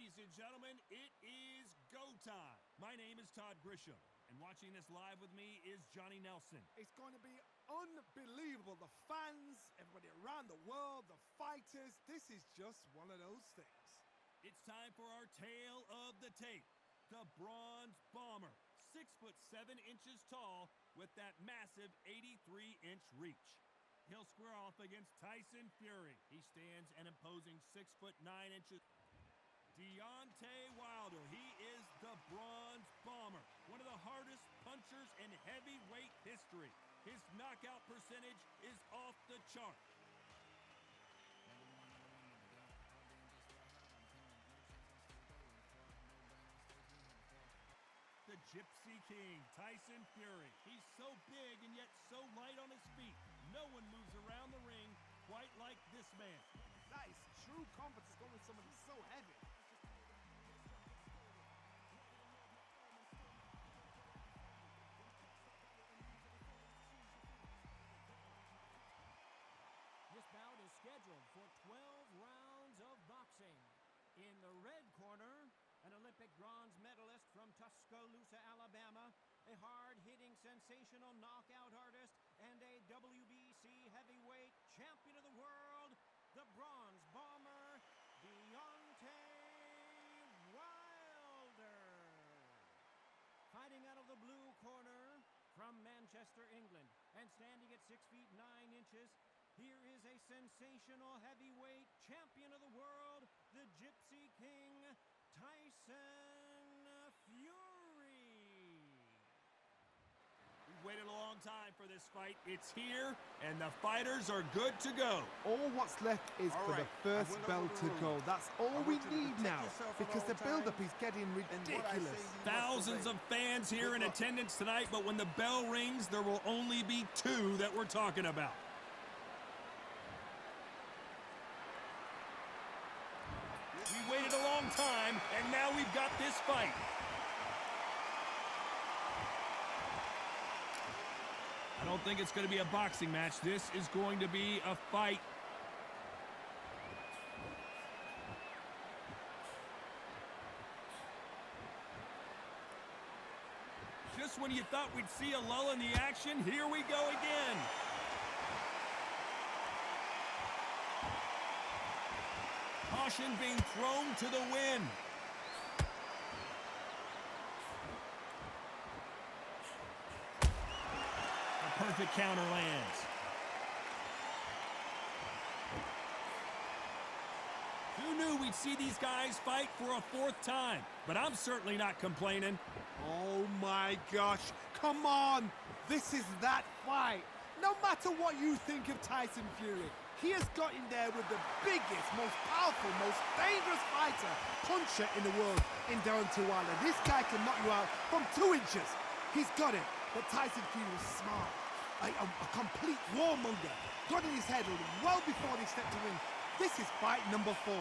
Ladies and gentlemen, it is go time. My name is Todd Grisham, and watching this live with me is Johnny Nelson. It's going to be unbelievable. The fans, everybody around the world, the fighters. This is just one of those things. It's time for our tale of the tape. The Bronze Bomber, 6'7" tall with that massive 83-inch reach. He'll square off against Tyson Fury. He stands an imposing 6'9". Deontay Wilder, he is the Bronze Bomber, one of the hardest punchers in heavyweight history. His knockout percentage is off the chart. The Gypsy King, Tyson Fury. He's so big and yet so light on his feet. No one moves around the ring quite like this man. That is true confidence going with somebody so heavy. This bout is scheduled for 12 rounds of boxing. In the red corner, an Olympic bronze medalist from Tuscaloosa, Alabama, a hard-hitting, sensational knockout artist, and a WBC heavyweight champion of the world, the Bronze Bomber, Deontay Wilder. Fighting out of the blue corner from Manchester, England, and standing at 6'9", here is a sensational heavyweight champion of the world, the Gypsy King, Tyson Fury. We've waited a long time for this fight. It's here, and the fighters are good to go. All what's left is for the first bell to go. That's all we need now, because the build-up is getting ridiculous. Thousands of fans here in attendance tonight, but when the bell rings, there will only be two that we're talking about. We waited a long time, and now we've got this fight. I don't think it's going to be a boxing match. This is going to be a fight. Just when you thought we'd see a lull in the action, here we go again. Caution being thrown to the wind. A perfect counter lands. Who knew we'd see these guys fight for a fourth time? But I'm certainly not complaining. Oh my gosh, come on! This is that fight! No matter what you think of Tyson Fury, he has got in there with the biggest, most powerful, most dangerous fighter, puncher in the world in Deontay Wilder. This guy can knock you out from 2 inches. He's got it. But Tyson Fury was smart. A complete warmonger. Got in his head well before they stepped to ring. This is fight number 4.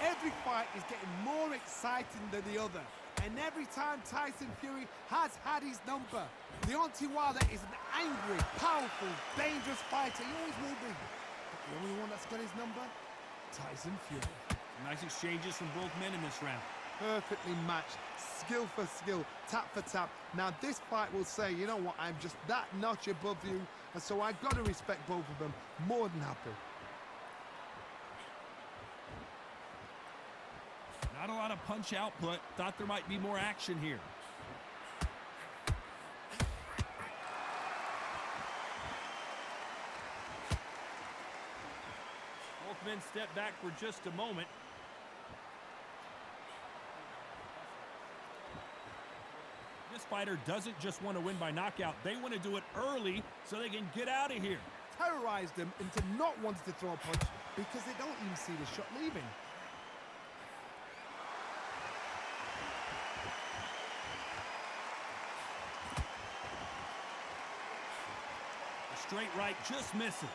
Every fight is getting more exciting than the other. And every time Tyson Fury has had his number. Deontay Wilder is an angry, powerful, dangerous fighter. He always will be. The only one that's got his number? Tyson Fury. Nice exchanges from both men in this round. Perfectly matched, skill for skill, tap for tap. Now this fight will say, you know what, I'm just that notch above you, and so I've got to respect both of them. More than happy. Not a lot of punch output. Thought there might be more action here. Both men step back for just a moment. This fighter doesn't just want to win by knockout. They want to do it early so they can get out of here. Terrorize them into not wanting to throw a punch because they don't even see the shot leaving. The straight right just misses.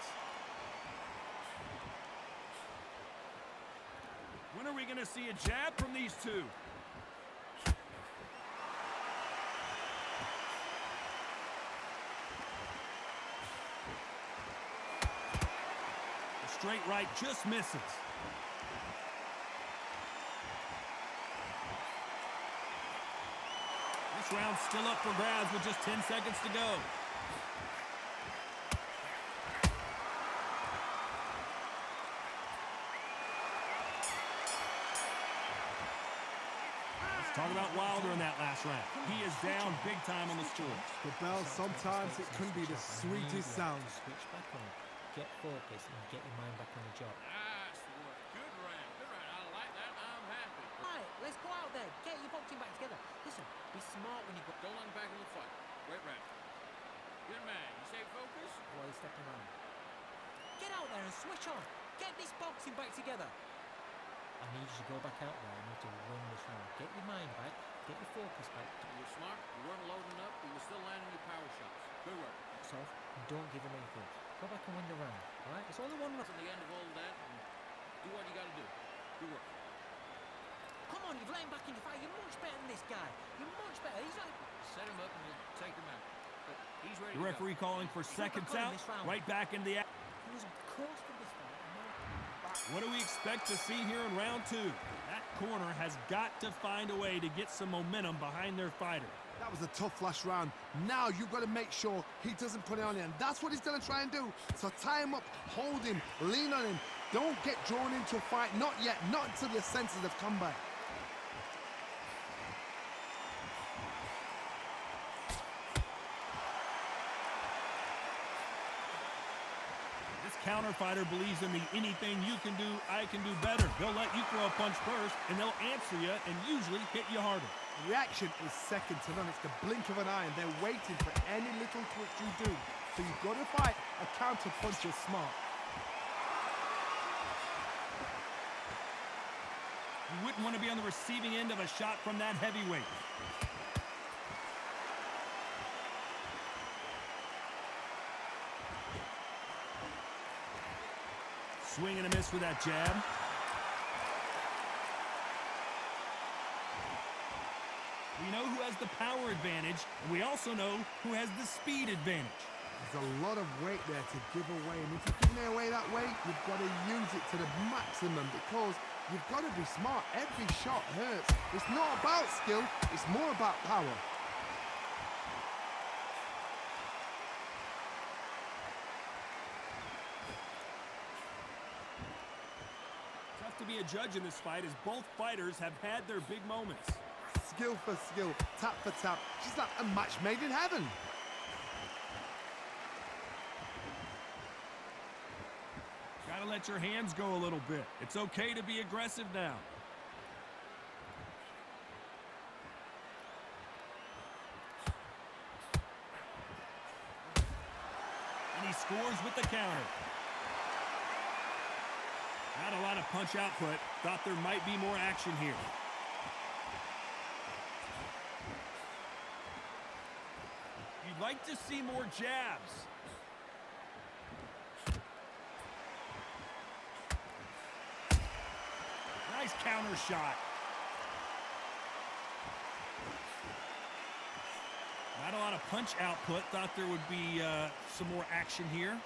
When are we going to see a jab from these two? The straight right just misses. This round's still up for grabs with just 10 seconds to go. Let's talk about Wilder in that last round. He is down big time on the score. The bell, sometimes it can be the sweetest sound. Switch back on. Get focused and get your mind back on the job. Nice work. Good round. Good round. I like that. I'm happy. Right, let's go out there. Get your boxing back together. Listen, be smart when you go. Don't let him back in the fight. Great round. Good man. You stay focused? While he's stepping around. Get out there and switch on. Get this boxing back together. I need you to go back out there. I need to win this round. Get your mind back. Get your focus back. You were smart. You weren't loading up. You were still landing your power shots. Good work. Soft, and don't give him anything. Go back and win the round. All right? It's only one round. That's in the end of all of that. Do what you got to do. Good work. Come on, you've let him back in the fight. You're much better than this guy. You're much better. He's like... Set him up and we'll take him out. But he's ready The to referee go. calling for seconds out. Right back into the action. He was close to this fight. What do we expect to see here in round two? That corner has got to find a way to get some momentum behind their fighter. That was a tough last round. Now you've got to make sure he doesn't put it on you, and that's what he's going to try and do. So tie him up, hold him, lean on him. Don't get drawn into a fight. Not yet. Not until your senses have come back. This counter fighter believes in the anything you can do, I can do better. They'll let you throw a punch first, and they'll answer you and usually hit you harder. Reaction is second to none. It's the blink of an eye, and they're waiting for any little twitch you do. So you've got to fight a counter punch is smart. You wouldn't want to be on the receiving end of a shot from that heavyweight. Swing and a miss with that jab. We know who has the power advantage, and we also know who has the speed advantage. There's a lot of weight there to give away, and if you're giving it away that way, you've got to use it to the maximum because you've got to be smart. Every shot hurts. It's not about skill, it's more about power. Tough to be a judge in this fight as both fighters have had their big moments. Skill for skill, tap for tap. She's like a match made in heaven. Gotta let your hands go a little bit. It's okay to be aggressive now. And he scores with the counter. Not a lot of punch output. Thought there might be more action here. You'd like to see more jabs. Nice counter shot. Not a lot of punch output. Thought there would be some more action here.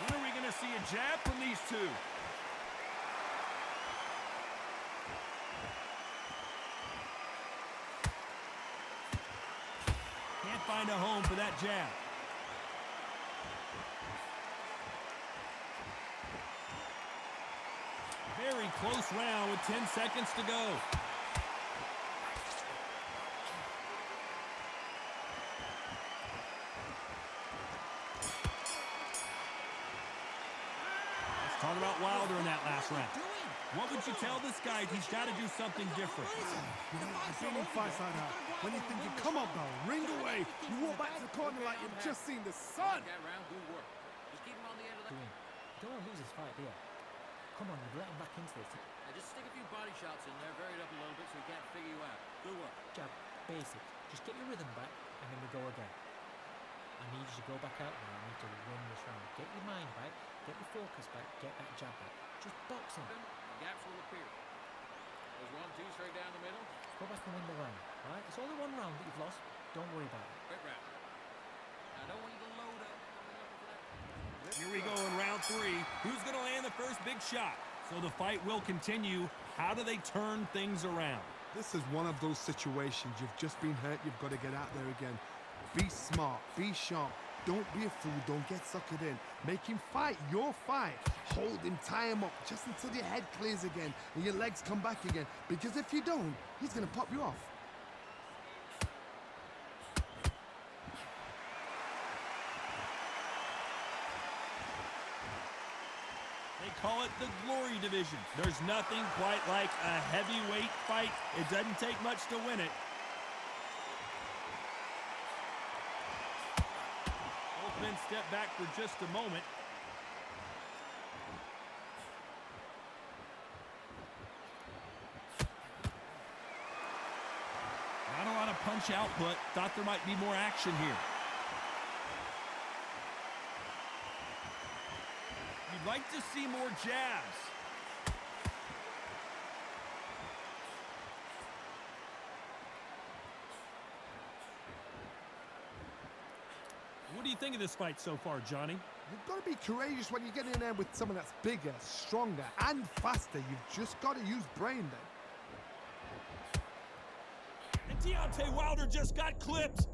When are we going to see a jab from these two? Can't find a home for that jab. Very close round with 10 seconds to go. Let's talk about Wilder in that last round. What would you tell this guy? He's got to do something different. You know, I've been in fights like that. When you're thinking, come on, bro, ring away. You walk back to the corner like you've just seen the sun. That round, good work. Just keep him on the end of that. Don't want to lose this fight, do you? Come on, you've let him back into this. Now just stick a few body shots in there, vary it up a little bit so he can't figure you out. Good work. Jab, basic. Just get your rhythm back, and then we go again. I need you to go back out there. I need to win this round. Get your mind back, get your focus back, get that jab back. Just box him. The gaps will appear. There's 1, 2 straight down the middle. Go back and win the round, all right? It's only one round that you've lost. Don't worry about it. Great round. Now I don't want you to load up. Here we go in round 3. Who's going to land the first big shot? So the fight will continue. How do they turn things around? This is one of those situations. You've just been hurt. You've got to get out there again. Be smart. Be sharp. Don't be a fool. Don't get suckered in. Make him fight your fight. Hold him, tie him up just until your head clears again and your legs come back again. Because if you don't, he's going to pop you off. They call it the Glory Division. There's nothing quite like a heavyweight fight. It doesn't take much to win it. Both men step back for just a moment. Not a lot of punch output. Thought there might be more action here. You'd like to see more jabs. What do you think of this fight so far, Johnny? You've got to be courageous when you get in there with someone that's bigger, stronger, and faster. You've just got to use brain then. And Deontay Wilder just got clipped.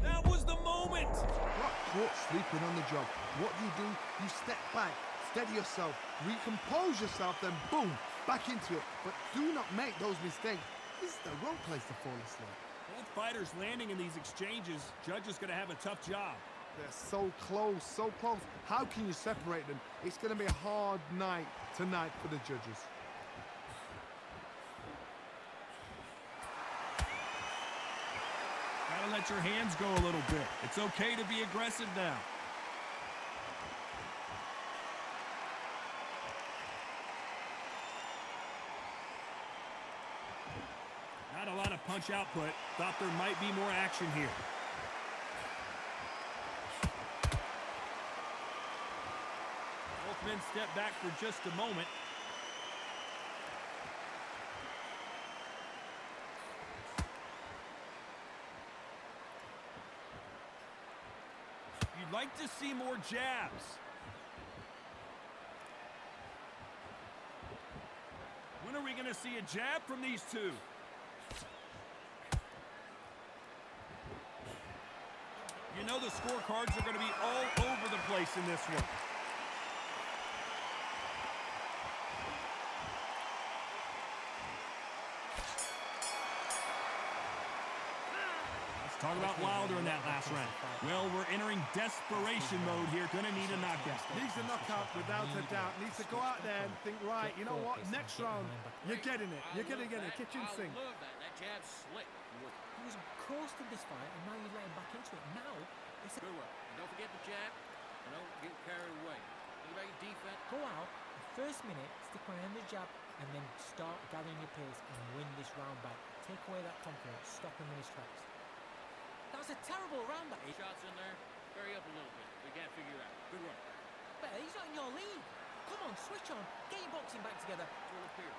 That was the moment. Got caught sleeping on the job. What do? You step back, steady yourself, recompose yourself, then boom, back into it. But do not make those mistakes. This is the wrong place to fall asleep. Both fighters landing in these exchanges. Judge is going to have a tough job. They're so close, so close. How can you separate them? It's going to be a hard night tonight for the judges. Gotta let your hands go a little bit. It's okay to be aggressive now. Not a lot of punch output. Thought there might be more action here. Both men step back for just a moment. You'd like to see more jabs. When are we going to see a jab from these two? You know the scorecards are going to be all over the place in this one. Talk about Wilder in that last round. Well, we're entering desperation mode here. Gonna need a knockout. Needs a knockout without a doubt. Needs to go out there and think, right, you know what, next round, you're getting it. You're going to get it. Kitchen sink. I love that. That jab's slick. He was coasting this fight, and now you let him back into it. Now, it's a Good work. And don't forget the jab. And don't get carried away. Think about your defense. go out, the first minute, stick one in the jab, and then start gathering your pace and win this round back. Take away that confidence, stop him in his tracks. That was a terrible round, that is. Shots in there. Hurry up a little bit. We can't figure it out. Good work. But he's not in your league. Come on, switch on. Get your boxing back together. It will appear.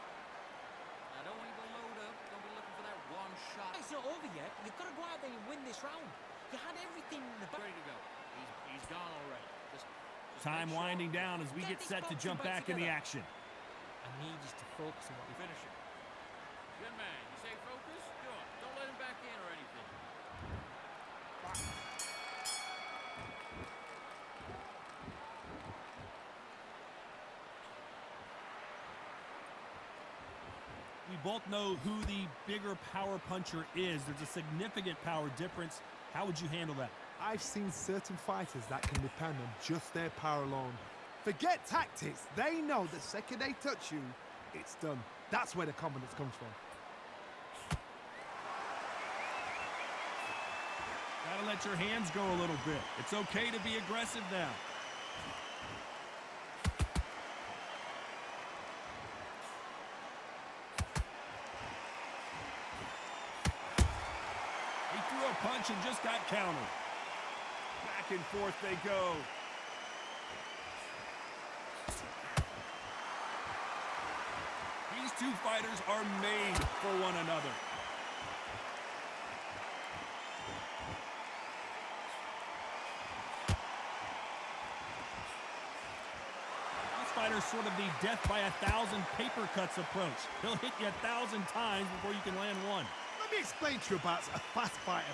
Now, don't want you to load up. Don't be looking for that one shot. It's not over yet. You've got to go out there and win this round. You had everything in the back. Ready to go. He's gone already. Just Time make sure winding down as we get set to jump back in the action. I need you to focus on what you you finish it. Good man. You say focus? Good. Don't let him back in or anything. We both know who the bigger power puncher is. There's a significant power difference. How would you handle that? I've seen certain fighters that can depend on just their power alone. Forget tactics. They know the second they touch you, it's done. That's where the confidence comes from. Gotta let your hands go a little bit. It's okay to be aggressive now. He threw a punch and just got countered. Back and forth they go. These two fighters are made for one another. is sort of the death by 1,000 paper cuts approach. He'll hit you 1,000 times before you can land one. Let me explain to you about a fast fighter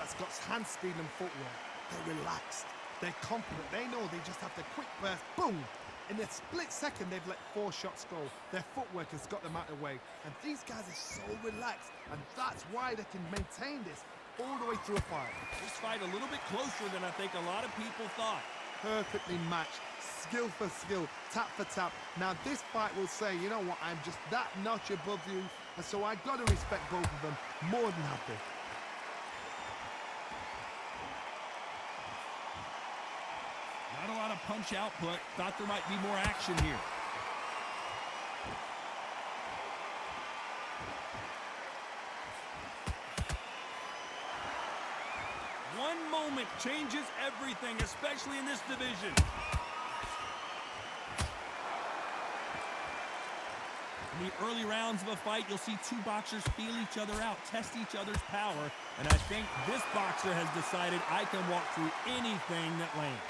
that's got hand speed and footwork. They're relaxed. They're confident. They know they just have to quick burst, boom. In a split second, they've let 4 shots go. Their footwork has got them out of the way. And these guys are so relaxed. And that's why they can maintain this all the way through a fight. This fight a little bit closer than I think a lot of people thought. Perfectly matched, skill for skill, tap for tap. Now this fight will say, you know what, I'm just that notch above you, and so I got to respect both of them more than happy. Not a lot of punch output. Thought there might be more action here. One moment changes everything, especially in this division. In the early rounds of a fight, you'll see 2 boxers feel each other out, test each other's power, and I think this boxer has decided I can walk through anything that lands.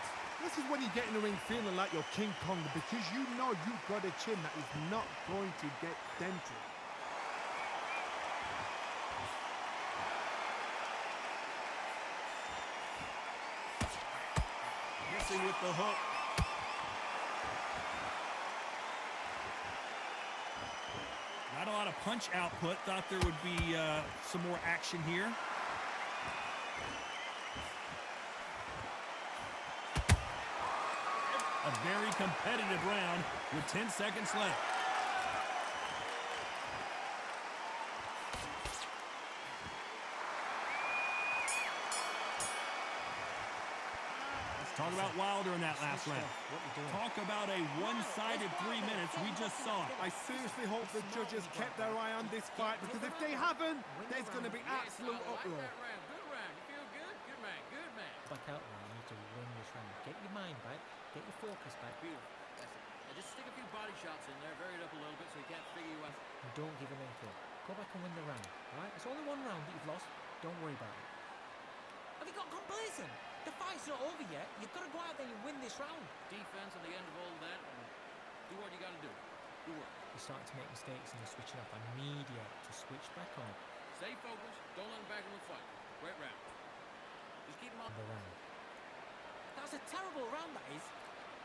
This is when you get in the ring feeling like you're King Kong, because you know you've got a chin that is not going to get dented. Missing with the hook. Not a lot of punch output. Thought there would be some more action here. A very competitive round with 10 seconds left. Let's talk about Wilder in that last round. Talk about a one-sided 3 minutes. We just saw it. I seriously hope the judges kept their eye on this fight, because if they haven't, there's going to be absolute uproar. Good round. You feel good? Good man. Good man. Back out now. You need to win this round. Get your mind back. Get your focus back. Beautiful. That's it. Now just stick a few body shots in there, vary it up a little bit so he can't figure you out. And don't give him anything. Go back and win the round. Alright? It's only one round that you've lost. Don't worry about it. Have you got complacent? The fight's not over yet. You've got to go out there and win this round. Defense at the end of all of that, and do what you got to do. Do work. You're starting to make mistakes and you're switching off. I need you to switch back on Stay focused. Don't let him back in the fight. Great round. Just keep him on the round. That's a terrible round, that is.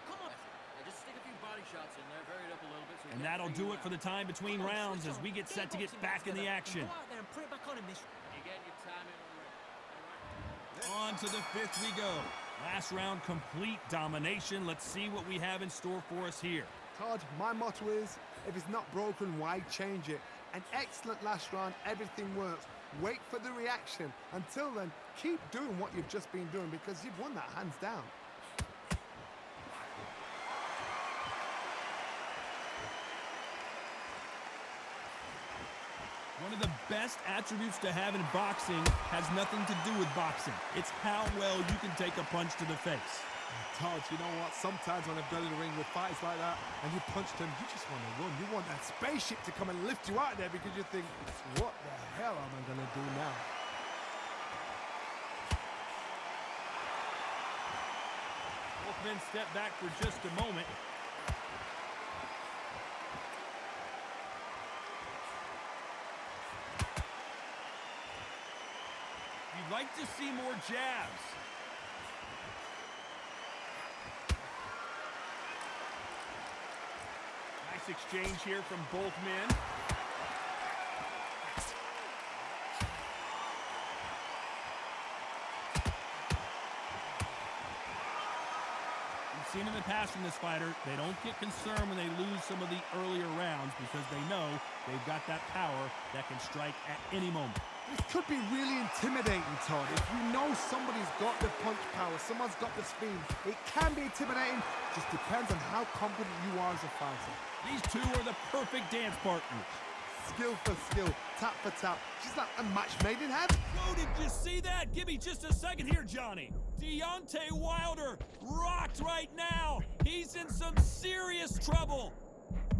Come on. Now just stick a few body shots in there, vary it up a little bit so he And can't that'll figure do you it for out. the time between Come on, rounds switch as on. we get set to get boxing back in the together. action. Go out there and put it back on in this. You get your time in. On to the 5th we go. Last round, complete domination. Let's see what we have in store for us here. Todd, my motto is, if it's not broken, why change it? An excellent last round, everything works. Wait for the reaction. Until then, keep doing what you've just been doing, because you've won that hands down. One of the best attributes to have in boxing has nothing to do with boxing. It's how well you can take a punch to the face. Todd, you know what? Sometimes when I've been in the ring with fights like that, and you punch them, you just want to run. You want that spaceship to come and lift you out of there, because you think, what the hell am I going to do now? Both men step back for just a moment. You'd like to see more jabs. Nice exchange here from both men. We've seen in the past from this fighter, they don't get concerned when they lose some of the earlier rounds because they know they've got that power that can strike at any moment. This could be really intimidating, Todd. If you know somebody's got the punch power, someone's got the speed, it can be intimidating. Just depends on how confident you are as a fighter. These two are the perfect dance partners. Skill for skill, tap for tap. Just like a match made in heaven. Whoa, did you see that? Give me just a second here, Johnny. Deontay Wilder rocked right now. He's in some serious trouble.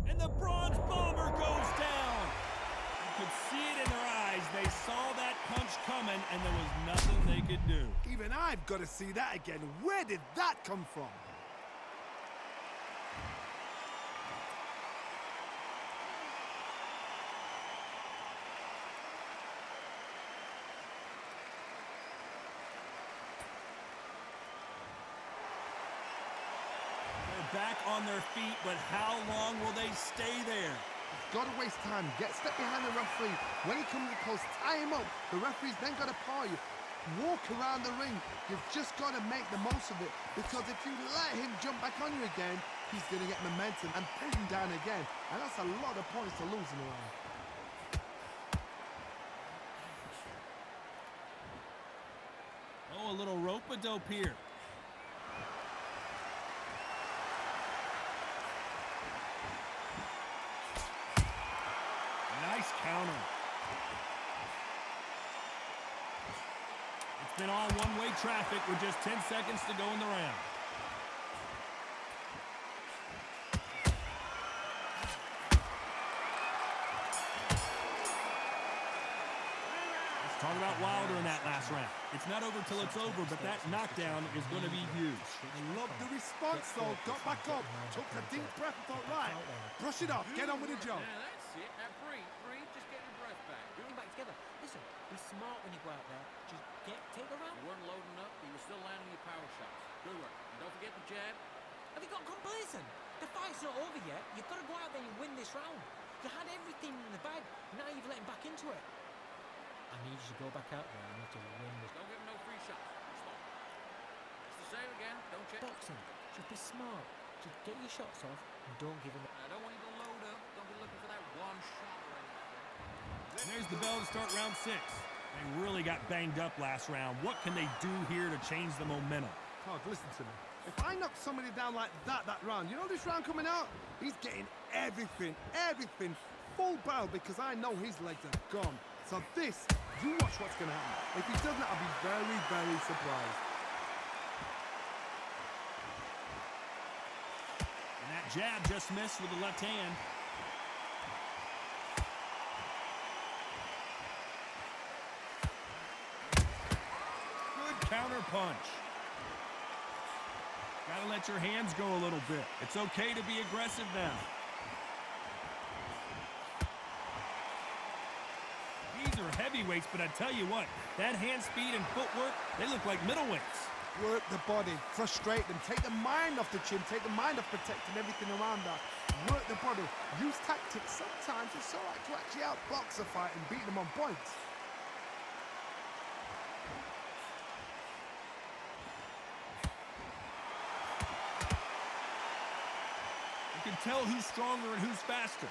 And the Bronze Bomber goes down. You could see it in their eyes. They saw that punch coming, and there was nothing they could do. Even I've got to see that again. Where did that come from? back on their feet, but how long will they stay there? He's got to waste time. Step behind the referee. When he comes close, tie him up. The referee's then got to paw you. Walk around the ring. You've just got to make the most of it, because if you let him jump back on you again, he's going to get momentum and pull him down again. And that's a lot of points to lose in a round. Oh, a little rope-a-dope here. Nice counter. It's been all one-way traffic with just 10 seconds to go in the round. Let's talk about Wilder in that last round. It's not over till it's over, but that knockdown is going to be huge. I love the response, though. Got back up, took a deep breath and thought, right, brush it off, get on with the job. Yeah, that's it. Now breathe, just get your breath back. Bring him back together. Listen, be smart when you go out there. Just take the round. You weren't loading up, but you were still landing your power shots. Good work. And don't forget the jab. Have you got complacent? The fight's not over yet. You've got to go out there and win this round. You had everything in the bag. Now you've let him back into it. I need you to go back out there. I need to win this. Don't give him no free shots. Smart. Just to say it again, don't check. Boxing. Just be smart. Just get your shots off and don't give him. I don't want you to load up. Don't be looking for that one shot or anything. And there's the bell to start round 6. They really got banged up last round. What can they do here to change the momentum? Todd, listen to me. If I knock somebody down like that round, you know this round coming out? He's getting everything, full barrel, because I know his legs are gone. So this, you watch what's going to happen. If he doesn't, I'll be very, very surprised. And that jab just missed with the left hand. Good counter punch. Gotta let your hands go a little bit. It's okay to be aggressive now. These are heavyweights, but I tell you what, that hand speed and footwork, they look like middleweights. Work the body, frustrate them, take the mind off the chin, take the mind off protecting everything around that. Work the body, use tactics. Sometimes it's all right to actually outbox a fight and beat them on points. You can tell who's stronger and who's faster.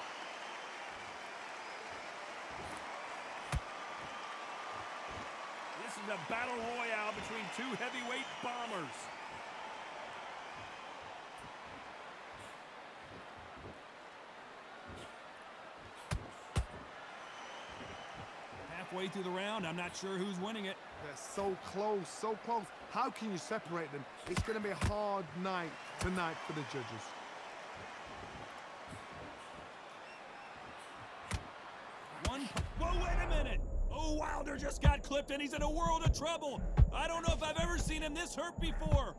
This is a battle royale between two heavyweight bombers. Halfway through the round, I'm not sure who's winning it. They're so close, so close. How can you separate them? It's going to be a hard night tonight for the judges. Whoa, wait a minute! Oh, Wilder just got clipped and he's in a world of trouble. I don't know if I've ever seen him this hurt before.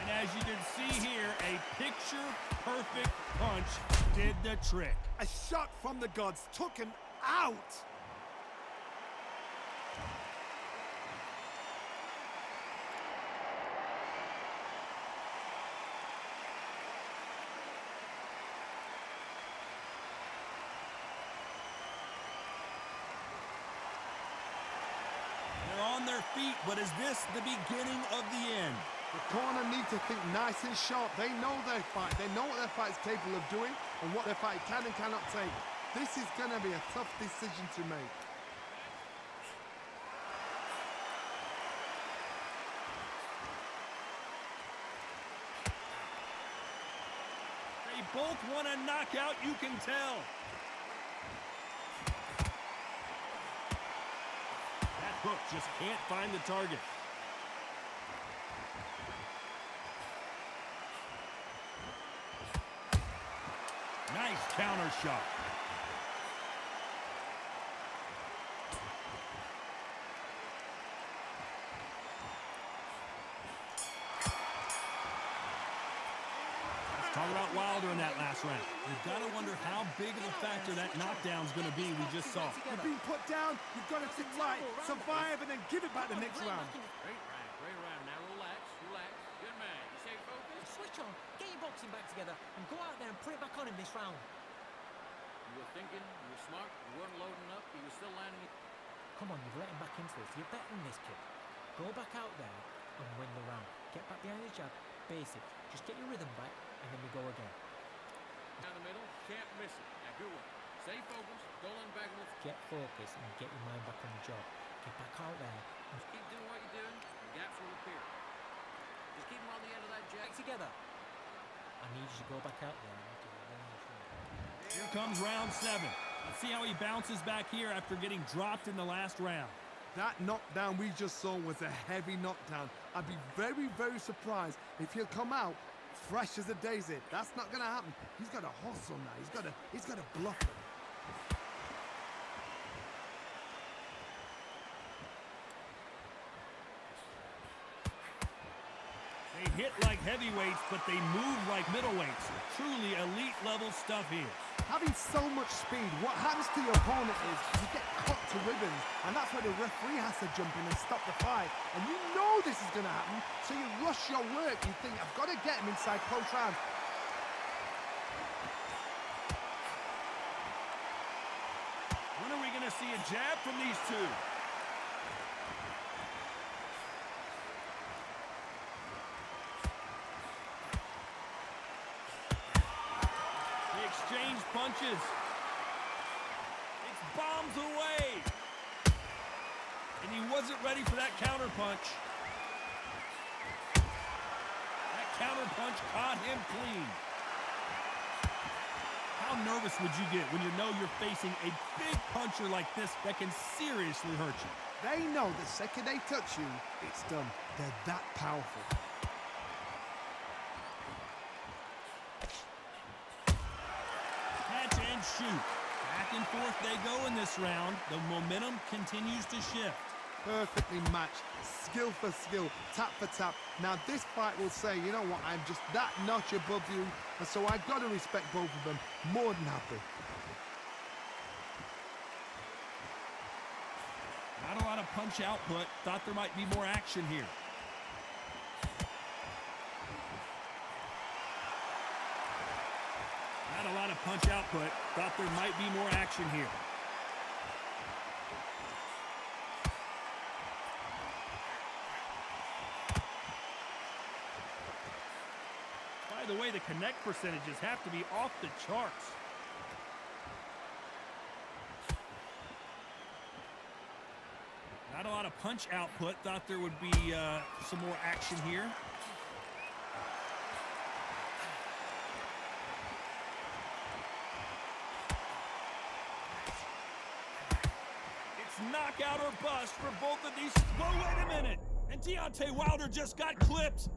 And as you can see here, a picture-perfect punch did the trick. A shot from the gods took him out. On their feet, but is this the beginning of the end? The corner need to think nice and sharp. They know their fight. They know what their fight's capable of doing and what their fight can and cannot take. This is going to be a tough decision to make. They both want a knockout, you can tell. Hook just can't find the target. Nice counter shot. Let's talk about Wilder in that last round. You've got to wonder how big of a factor that knockdown's going to be we just saw. You've been put down, you've got to sit right, survive, and then give it back the next round. Great round, great round. Now relax, relax. switch on, get your boxing back together, and go out there and put it back on him this round. You were thinking, you were smart, you weren't loading up, you were still landing it. Come on, you've let him back into this. You're better than this, kid. Go back out there and win the round. Get back behind the jab. Basic. Just get your rhythm back, and then we go again. Down the middle, can't miss it. Now good one. Stay focused, don't let him back with. Get focused and get your mind back on the job. Get back out there and Keep doing what you're doing, the gaps will appear. Just keep him on the end of that back jab. together. I need you to go back out there and do it one more time. Here comes round 7. Let's see how he bounces back here after getting dropped in the last round. That knockdown we just saw was a heavy knockdown. I'd be very, very surprised if he'll come out fresh as a daisy. That's not going to happen. He's got to hustle now. He's got to bluff it. They hit like heavyweights, but they move like middleweights. Truly elite level stuff here. Having so much speed, what happens to your opponent is you get cut to ribbons, and that's where the referee has to jump in and stop the fight. And you know this is going to happen, so you rush your work. You think, I've got to get him inside close round. When are we going to see a jab from these two? They exchange punches. It's bombs away. And he wasn't ready for that counter punch. That counter punch caught him clean. How nervous would you get when you know you're facing a big puncher like this that can seriously hurt you? They know the second they touch you, it's done. They're that powerful. Catch and shoot. Back and forth they go in this round. The momentum continues to shift. Perfectly matched, skill for skill, tap for tap. Now this fight will say, you know what, I'm just that notch above you, and so I've got to respect both of them more than happy. Not a lot of punch output. Thought there might be more action here. Not a lot of punch output. Thought there might be more action here. By the way, the connect percentages have to be off the charts. Not a lot of punch output. Thought there would be some more action here. It's knockout or bust for both of these. Whoa, wait a minute. And Deontay Wilder just got clipped.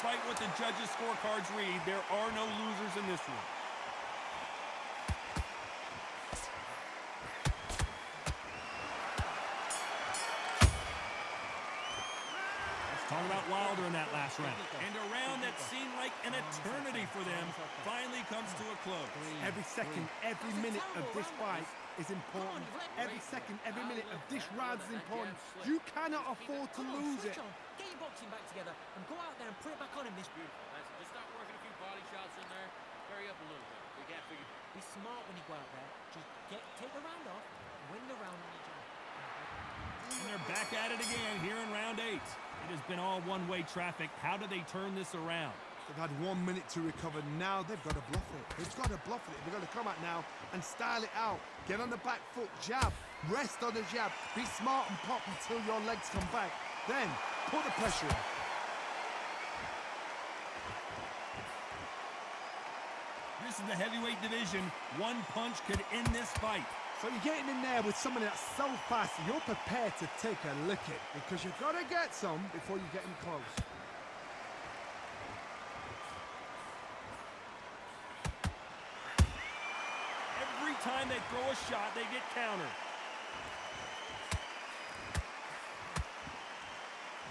Despite what the judges' scorecards read, there are no losers in this one. Let's talk about Wilder in that last round. And a round that seemed like an eternity for them finally comes to a close. Every second, every minute of this fight is important. Every second, every minute of this round is important. You cannot afford to lose it. Switch on, get your boxing back together, and go out there and put it back on him this. Beautiful. That's it. Just start working a few body shots in there. Hurry up a little bit. We can't figure. Be smart when you go out there. Just take the round off, win the round on your jab. And they're back at it again here in round 8. It has been all one-way traffic. How do they turn this around? They've had 1 minute to recover. Now they've got to bluff it. They've got to bluff it. They've got to come out now and style it out. Get on the back foot, jab, rest on the jab. Be smart and pop until your legs come back. Then put the pressure on. This is the heavyweight division. One punch could end this fight. So you're getting in there with somebody that's so fast, you're prepared to take a licking because you've got to get some before you get in close. Every time they throw a shot, they get countered.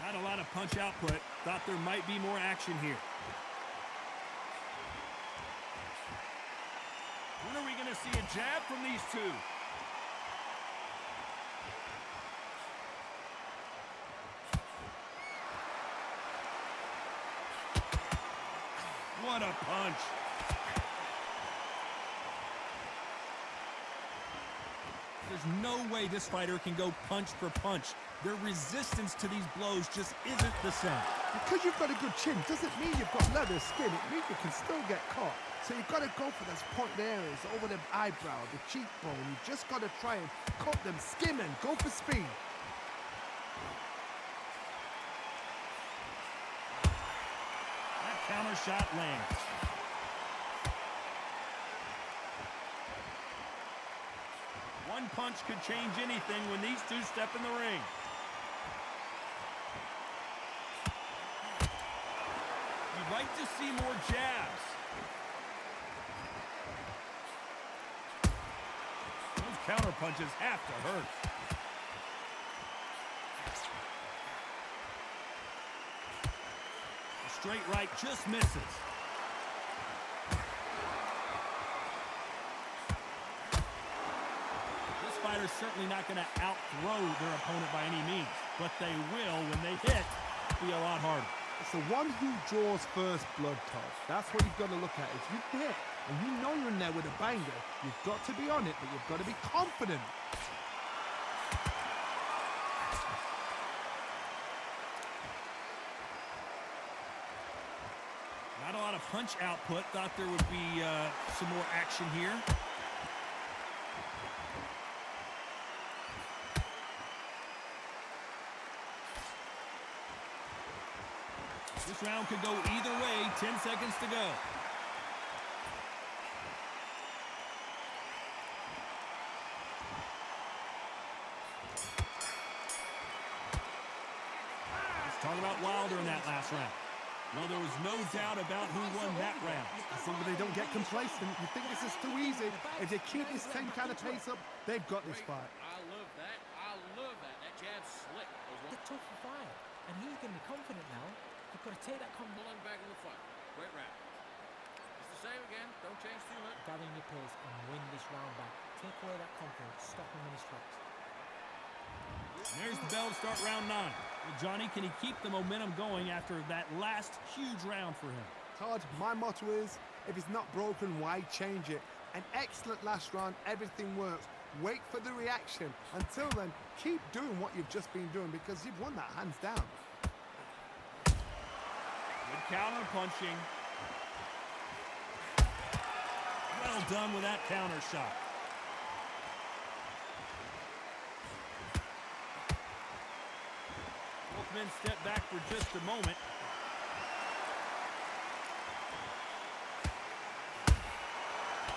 Not a lot of punch output. Thought there might be more action here. When are we going to see a jab from these two. What a punch. There's no way this fighter can go punch for punch. Their resistance to these blows just isn't the same. Because you've got a good chin doesn't mean you've got leather skin. It means you can still get caught. So you've got to go for those pointed areas over the eyebrow, the cheekbone. You've just got to try and cut them, skim and go for speed. That counter shot lands. One punch could change anything when these two step in the ring. You'd like to see more jabs. Those counter punches have to hurt. The straight right just misses. This fighter's certainly not going to out-throw their opponent by any means, but they will, when they hit, be a lot harder. It's the one who draws first blood, Todd. That's what you've got to look at. If you hit and you know you're in there with a banger, you've got to be on it, but you've got to be confident. Not a lot of punch output. Thought there would be some more action here. This round could go either way. 10 seconds to go. Let's talk about Wilder in that last round. Well, there was no doubt about who won that round. As long as they don't get complacent, you think this is too easy. If they keep this same kind of pace up, they've got this fight. I love that. I love that. That jab's slick. They're tough to fight, and he's going to be confident now. You've got to take that confidence. Pulling back in the fight. Great round. It's the same again. Don't change too much. Gathering your pace and win this round back. Take away that confidence. Stop him in his tracks. And there's the bell to start round 9. Well, Johnny, can he keep the momentum going after that last huge round for him? Todd, my motto is, if it's not broken, why change it? An excellent last round, everything works. Wait for the reaction. Until then, keep doing what you've just been doing because you've won that hands down. Good counter punching. Well done with that counter shot. Both men step back for just a moment.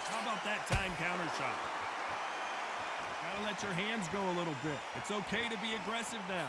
How about that time counter shot? Gotta let your hands go a little bit. It's okay to be aggressive now.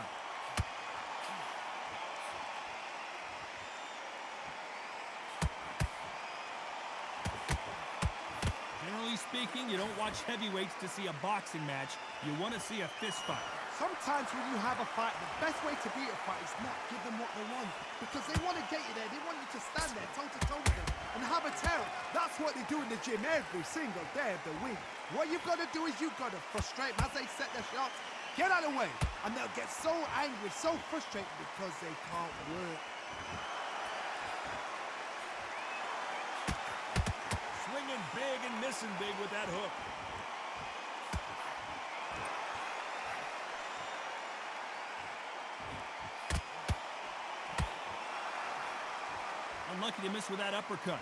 Generally speaking, you don't watch heavyweights to see a boxing match. You want to see a fist fight. Sometimes when you have a fight, the best way to beat a fight is not give them what they want. Because they want to get you there. They want you to stand there toe-to-toe with them and have a tear. That's what they do in the gym every single day of the week. What you've got to do is you've got to frustrate them as they set their shots. Get out of the way. And they'll get so angry, so frustrated because they can't work. Swinging big and missing big with that hook. Unlucky to miss with that uppercut.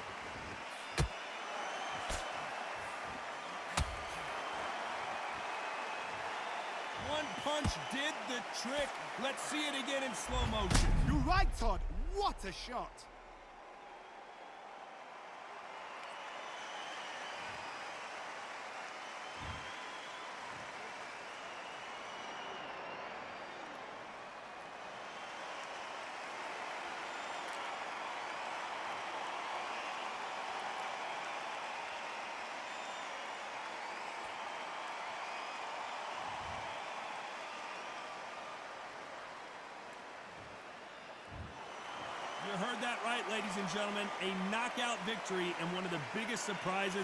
One punch did the trick. Let's see it again in slow motion. You're right, Todd. What a shot. You heard that right, ladies and gentlemen. A knockout victory and one of the biggest surprises